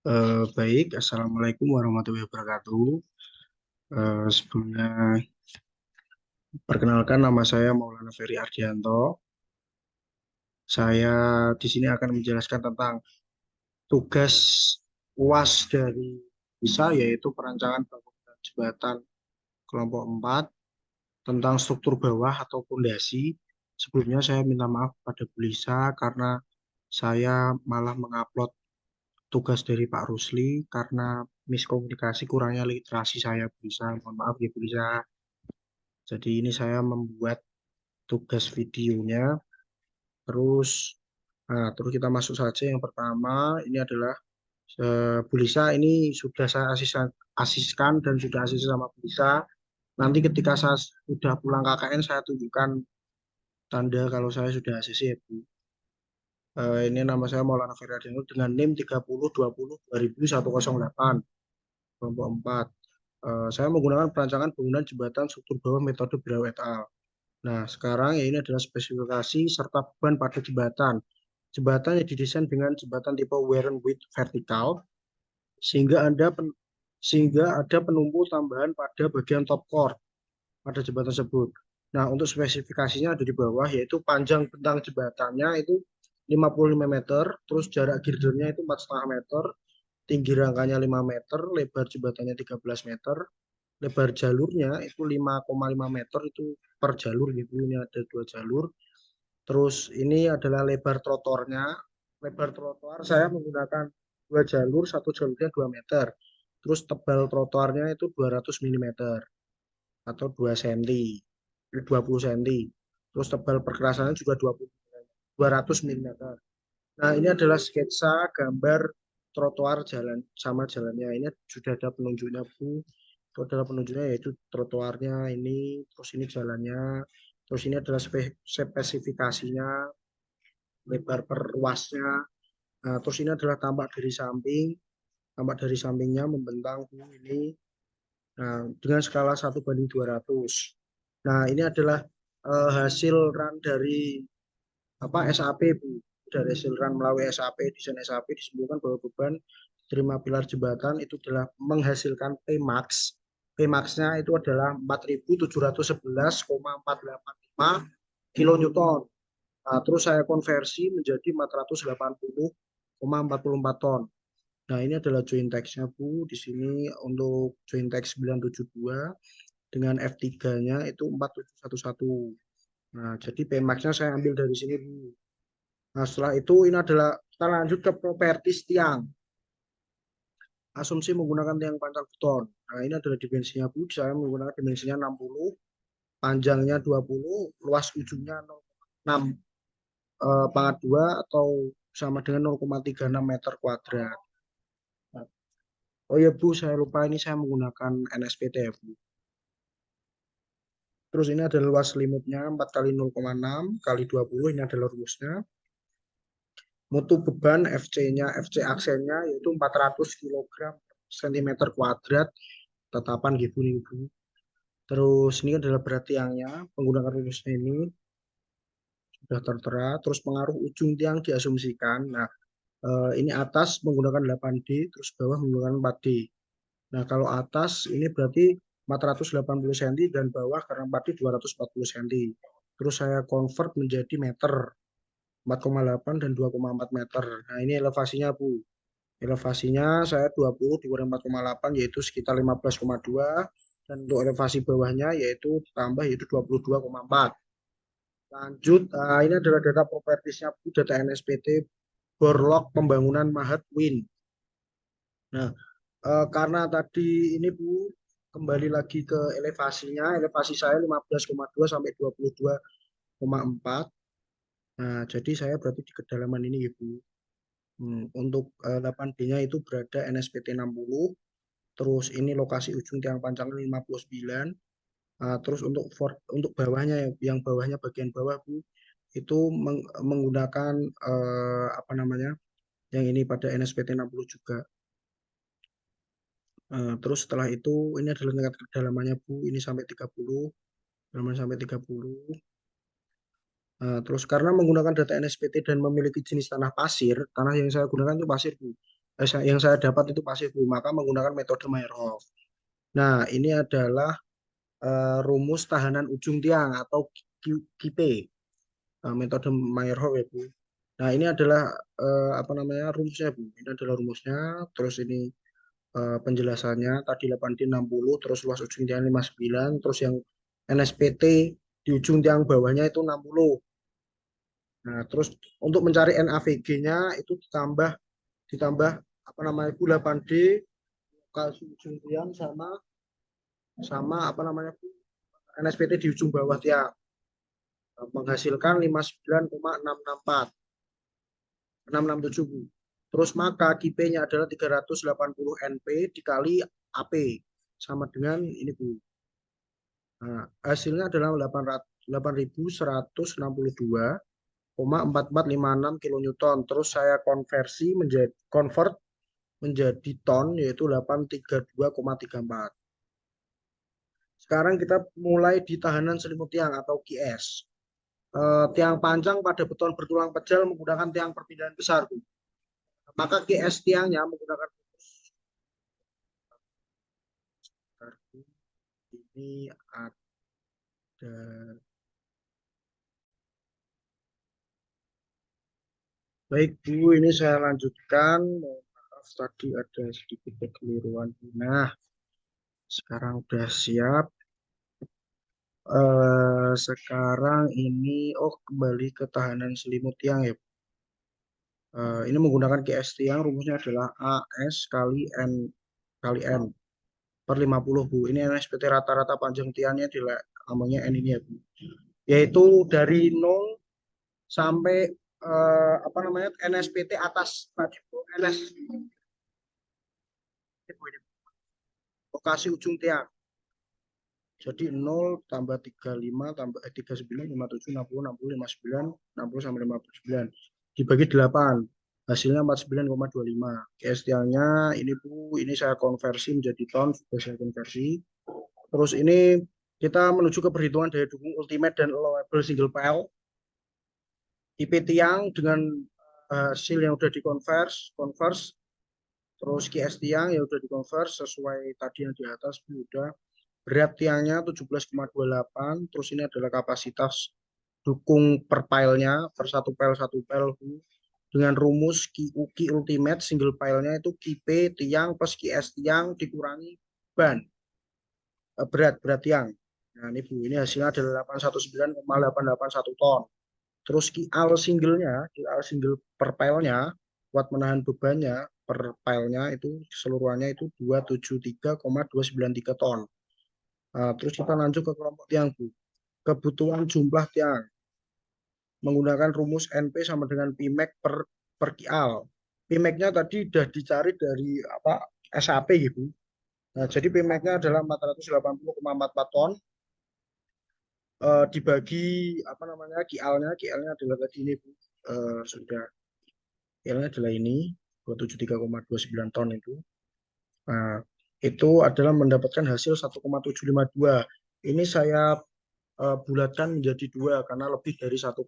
Baik, Assalamualaikum warahmatullahi wabarakatuh. Sebelumnya, perkenalkan nama saya Maulana Ferry Ardianto. Saya di sini akan menjelaskan tentang tugas UAS dari BISA, yaitu perancangan bangunan jembatan kelompok 4 tentang struktur bawah atau pondasi. Sebelumnya saya minta maaf pada Bu Lisa karena saya malah mengupload tugas dari Pak Rusli karena miskomunikasi kurangnya literasi saya Bu Lisa. Mohon maaf ya Bu Lisa. Jadi ini saya membuat tugas videonya. Terus, terus kita masuk saja. Yang pertama ini adalah Bu Lisa ini sudah saya asiskan dan sudah asis sama Bu Lisa. Nanti ketika saya sudah pulang KKN saya tunjukkan tanda kalau saya sudah ACC ya Bu. Ini nama saya Maulana Ferdianto dengan NIM 3020202108 kelompok 4. Saya menggunakan perancangan bangunan jembatan struktur bawah metode Brau et al. Nah, sekarang ya ini adalah spesifikasi serta beban pada jembatan. Jembatan yang didesain dengan jembatan tipe wear and width vertikal sehingga ada penumpu tambahan pada bagian top core pada jembatan tersebut. Nah, untuk spesifikasinya ada di bawah yaitu panjang bentang jembatannya itu 55 meter, terus jarak girdernya itu 4,5 meter, tinggi rangkanya 5 meter, lebar jembatannya 13 meter, lebar jalurnya itu 5,5 meter itu per jalur gitu. Ini ada dua jalur. Terus ini adalah lebar trotoarnya. Lebar trotoar saya menggunakan dua jalur, satu jalurnya 2 meter. Terus tebal trotoarnya itu 200 mm atau 2 cm, 20 cm. Terus tebal perkerasannya juga 200 mm. Nah, ini adalah sketsa gambar trotoar jalan sama jalannya. Ini sudah ada penunjuknya, Bu. Itu adalah penunjuknya yaitu trotoarnya ini, terus ini jalannya, terus ini adalah spesifikasinya, lebar per ruasnya. Nah, terus ini adalah tampak dari samping, tampak dari sampingnya membentang Bu ini. Nah, dengan skala 1:200. Nah, ini adalah hasil run dari apa SAP Bu. Dari hasil run melalui SAP, desain SAP disebutkan bahwa beban terima pilar jembatan itu adalah menghasilkan Pmax. Pmax-nya itu adalah 4.711,485 kilonewton. Nah, terus saya konversi menjadi 480,44 ton. Nah, ini adalah joint text-nya Bu. Di sini untuk joint text 972 dengan F3-nya itu 4711. Nah, jadi Pmax-nya saya ambil dari sini Bu. Nah, setelah itu ini adalah kita lanjut ke properties tiang. Asumsi menggunakan tiang panjang beton. Nah, ini adalah dimensinya Bu. Saya menggunakan dimensinya 60, panjangnya 20, luas ujungnya 0,6 pangkat 2 atau sama dengan 0,36 meter kuadrat. Oh ya Bu, saya lupa ini saya menggunakan NSPT ya Bu. Terus ini adalah luas selimutnya 4 kali 0,6 kali 20, ini adalah rumusnya. Mutu beban FC-nya, FC aksennya yaitu 400 kg cm kuadrat, tetapan gitu nih Bu. Terus ini adalah berat tiangnya, menggunakan rumusnya ini sudah tertera. Terus pengaruh ujung tiang diasumsikan. Nah, ini atas menggunakan 8D, terus bawah menggunakan 4D. Nah, kalau atas ini berarti 480 cm dan bawah karena 4D 240 cm. Terus saya convert menjadi meter, 4,8 dan 2,4 meter. Nah, ini elevasinya Bu. Elevasinya saya 20 dikurang 4,8 yaitu sekitar 15,2 dan untuk elevasi bawahnya yaitu tambah yaitu 22,4. Lanjut, ini adalah data propertiesnya Bu, data NSPT Borlog Pembangunan Mahat Win. Nah, karena tadi ini Bu kembali lagi ke elevasinya, elevasi saya 15,2 sampai 22,4. Nah, jadi saya berarti di kedalaman ini ya Bu. Untuk 8B-nya itu berada NSPT 60. Terus ini lokasi ujung tiang panjangnya 59. Terus untuk bawahnya yang bawahnya bagian bawah Bu itu menggunakan apa namanya? Yang ini pada NSPT 60 juga. Terus setelah itu ini adalah tingkat kedalamannya Bu, ini sampai 30, kedalaman sampai 30. Terus karena menggunakan data NSPT dan memiliki jenis tanah pasir, tanah yang saya gunakan itu pasir Bu. yang saya dapat itu pasif Bu, maka menggunakan metode Meyerhof. Nah, ini adalah rumus tahanan ujung tiang atau KIP, metode Meyerhof ya Bu. Nah, ini adalah apa namanya rumusnya Bu. Ini adalah rumusnya, terus ini penjelasannya tadi 8D60, terus luas ujung tiang 59, terus yang NSPT di ujung tiang bawahnya itu 60. Nah, terus untuk mencari NAVG-nya itu ditambah ditambah apa namanya Bu 8D kalsi ujung tiang sama sama apa namanya Bu, NSPT di ujung bawah tiang menghasilkan 59,664 Bu. Terus maka KIP-nya adalah 380 NP dikali AP sama dengan ini Bu. Nah, hasilnya adalah 8.162,4456 kilonewton. Terus saya konversi menjadi ton yaitu 832,34. Sekarang kita mulai di tahanan selimut tiang atau QS. Tiang panjang pada beton bertulang pejal menggunakan tiang perpindahan besar. Maka QS tiangnya menggunakan ini ada. Baik Bu, ini saya lanjutkan. Maaf tadi ada sedikit kekeliruan. Nah, sekarang udah siap. Sekarang ini, kembali ke tahanan selimut tiang ya. Ini menggunakan QS tiang, rumusnya adalah AS kali N kali N per 50 Bu. Ini NSPT rata-rata panjang tiangnya namanya N ini ya Bu. Yaitu dari 0 sampai apa namanya NSPT atas tadi Bu. Lokasi ujung tiang. Jadi 0 tambah 35 tambah 39, 57, 60, 60, 59, 60 sampai 59. Dibagi 8. Hasilnya 49,25. KST-nya ini Bu, ini saya konversi menjadi ton, sudah saya konversi. Terus ini kita menuju ke perhitungan daya dukung ultimate dan allowable single pile. IP tiang dengan hasil yang sudah converse, terus QS tiang yang sudah converse sesuai tadi yang di atas Bu, udah. Berat tiangnya 17,28. Terus ini adalah kapasitas dukung per pile-nya, per satu pile dengan rumus QQ ultimate single pile-nya itu QP tiang plus QS tiang dikurangi ban berat tiang. Nah ini Bu, ini hasilnya adalah 819,881 ton. Terus QL single per pile-nya kuat menahan bebannya per pile-nya itu keseluruhannya itu 273,293 ton. Nah, terus kita lanjut ke kelompok tiang Bu. Kebutuhan jumlah tiang menggunakan rumus NP sama dengan Pmax per Kial. Pmax-nya tadi sudah dicari dari apa SAP gitu. Nah, jadi Pmax-nya adalah 480,44 ton dibagi apa namanya Kial-nya adalah tadi ini Bu. Sudah Kial-nya adalah ini 273,29 ton itu. Nah, itu adalah mendapatkan hasil 1,752. Ini saya bulatkan menjadi 2 karena lebih dari 1,5.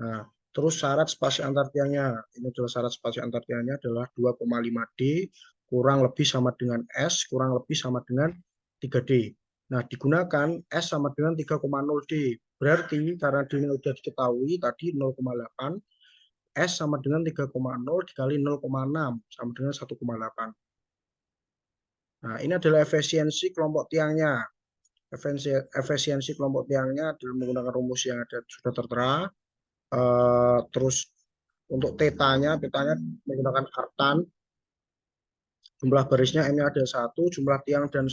Nah, terus syarat spasi antar tiangnya. Ini adalah syarat spasi antar tiangnya adalah 2,5D kurang lebih sama dengan S kurang lebih sama dengan 3D. Nah, digunakan S sama dengan 3,0D. Berarti karena D ini sudah diketahui tadi 0,8, S sama dengan 3,0 dikali 0,6 sama dengan 1,8. Nah, ini adalah efisiensi kelompok tiangnya. Efisiensi kelompok tiangnya adalah menggunakan rumus yang sudah tertera. Terus untuk tetanya menggunakan artan. Jumlah barisnya N-nya ada 1, jumlah tiang dan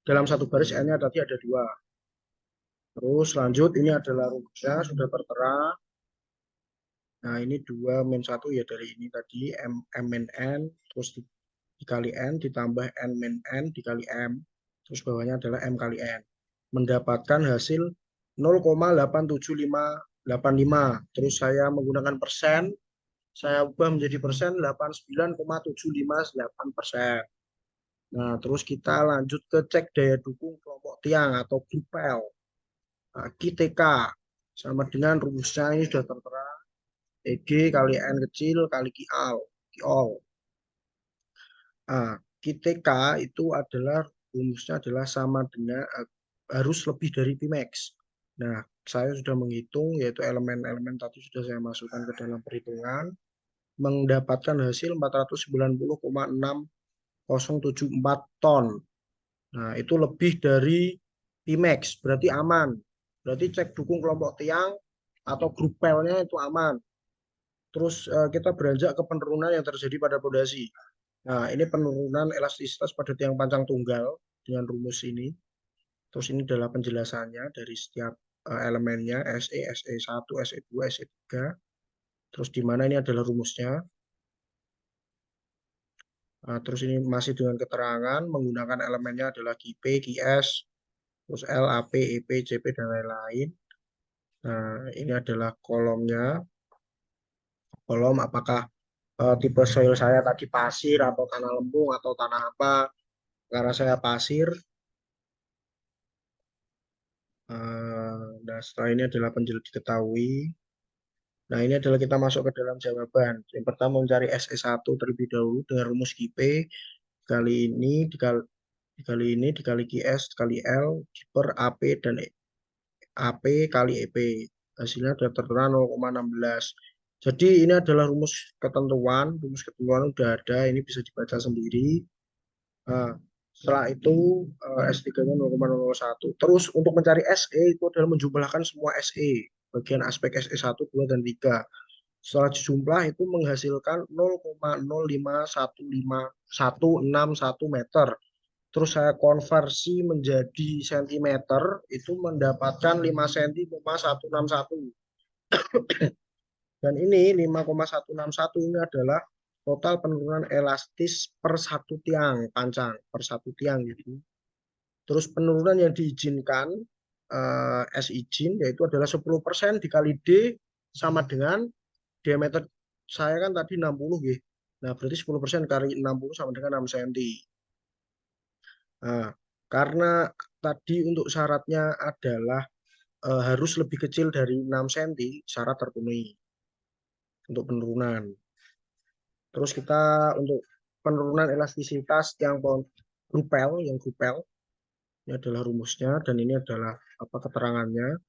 dalam satu baris N-nya tadi ada 2. Terus lanjut, ini adalah rumusnya sudah tertera. Nah, ini 2 min 1 ya dari ini tadi M min N, terus dikali N, ditambah N min N, dikali M. Terus bawahnya adalah M kali N. Mendapatkan hasil 0,87585. Terus saya menggunakan persen, saya ubah menjadi persen 89,758%. Nah, terus kita lanjut ke cek daya dukung kelompok tiang atau QPL. Nah, QTK sama dengan rumusnya ini sudah tertera. EG kali N kecil kali QAL. Ah, QTK itu adalah rumusnya adalah sama dengan harus lebih dari Pmax. Nah, saya sudah menghitung yaitu elemen-elemen tadi sudah saya masukkan ke dalam perhitungan mendapatkan hasil 490,6074 ton. Nah, itu lebih dari Pmax, berarti aman. Berarti cek dukung kelompok tiang atau grup pelnya itu aman. Terus kita beranjak ke penurunan yang terjadi pada pondasi. Nah, ini penurunan elastisitas pada tiang pancang tunggal dengan rumus ini. Terus ini adalah penjelasannya dari setiap elemennya SE, SE1, SE2, SE3. Terus di mana ini adalah rumusnya. Nah, terus ini masih dengan keterangan menggunakan elemennya adalah QP, QS, terus L, AP, EP, CP, dan lain-lain. Nah, ini adalah kolomnya. Kolom apakah tipe soil saya tadi pasir atau tanah lempung atau tanah apa. Karena saya pasir. Nah, setelah ini adalah penjelasan diketahui. Nah, ini adalah kita masuk ke dalam jawaban. Yang pertama mencari SE1 terlebih dahulu dengan rumus QP. Kali ini dikali ini dikali QS dikali L per AP dan AP kali EP. Hasilnya sudah tertera 0,16. Jadi ini adalah rumus ketentuan. Rumus ketentuan sudah ada. Ini bisa dibaca sendiri. Nah, setelah itu S3-nya 0,001. Terus untuk mencari SE itu adalah menjumlahkan semua SE. Bagian aspek SE1, 2, dan 3. Setelah dijumlah itu menghasilkan 0,0515161 meter. Terus saya konversi menjadi sentimeter, itu mendapatkan 5 cm, 161. Dan ini 5,161 ini adalah total penurunan elastis per satu tiang pancang, per satu tiang gitu. Terus penurunan yang diizinkan S izin yaitu adalah 10% dikali D sama dengan diameter saya kan tadi 60 gitu. Nah, berarti 10% kali 60 sama dengan 6 cm. Nah, karena tadi untuk syaratnya adalah harus lebih kecil dari 6 cm, syarat terpenuhi untuk penurunan. Terus kita untuk penurunan elastisitas yang grupel, ini adalah rumusnya dan ini adalah apa keterangannya.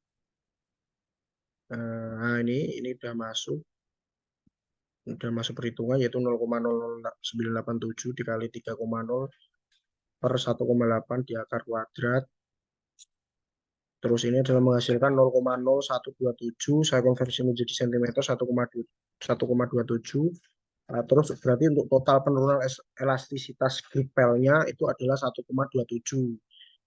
Nah, ini udah masuk perhitungan yaitu 0,00987 dikali 3,0 per 1,8 di akar kuadrat. Terus ini adalah menghasilkan 0,0127, saya konversi menjadi cm 1,27. Nah, terus berarti untuk total penurunan elastisitas gripelnya itu adalah 1,27.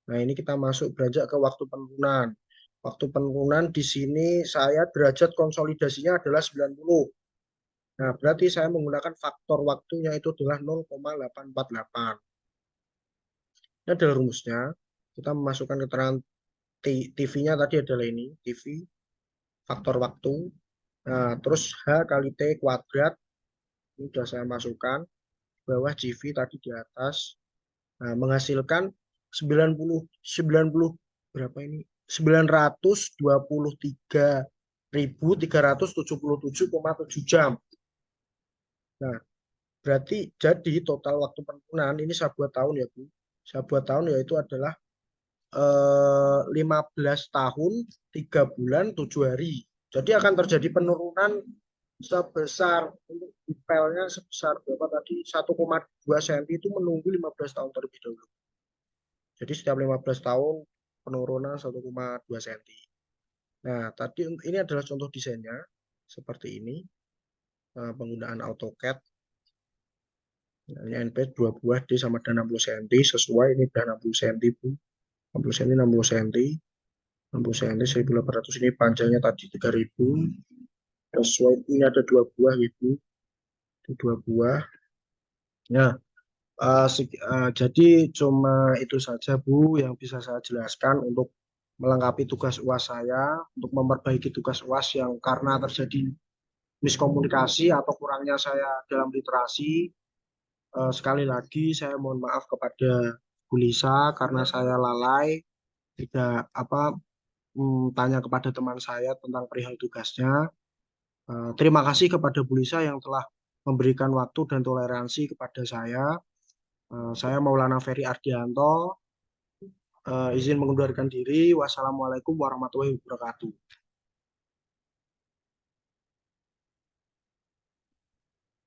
Nah, ini kita masuk beranjak ke waktu penurunan. Waktu penurunan di sini saya derajat konsolidasinya adalah 90. Nah, berarti saya menggunakan faktor waktunya itu adalah 0,848. Ini adalah rumusnya. Kita memasukkan keterangan TV-nya tadi adalah ini, TV, faktor waktu. Nah, terus H kali T kuadrat, ini sudah saya masukkan. Bawah CV tadi di atas. Nah, menghasilkan 90 berapa ini? 923.377,7 jam. Nah, berarti jadi total waktu penurunan ini saya buat tahun ya, Bu. Saya buat tahun yaitu adalah 15 tahun 3 bulan 7 hari. Jadi akan terjadi penurunan sebesar untuk detailnya sebesar berapa tadi 1,2 cm itu menunggu 15 tahun terlebih dahulu. Jadi setiap 15 tahun penurunan 1,2 cm. Nah, tadi ini adalah contoh desainnya seperti ini. Penggunaan AutoCAD. Ini NP 2 buah D sama dengan 60 cm sesuai ini sudah 60 cm, Bu. 60 cm 60 cm. 60 cm 1800 ini panjangnya tadi 3000. Sesuai ini ada 2 buah gitu. Itu 2 buah. Nah, jadi cuma itu saja Bu yang bisa saya jelaskan untuk melengkapi tugas UAS saya, untuk memperbaiki tugas UAS yang karena terjadi miskomunikasi atau kurangnya saya dalam literasi. Sekali lagi saya mohon maaf kepada Bu Lisa karena saya lalai tidak tanya kepada teman saya tentang perihal tugasnya. Terima kasih kepada Bu Lisa yang telah memberikan waktu dan toleransi kepada saya. Saya Maulana Ferry Ardianto, izin mengundurkan diri. Wassalamualaikum warahmatullahi wabarakatuh.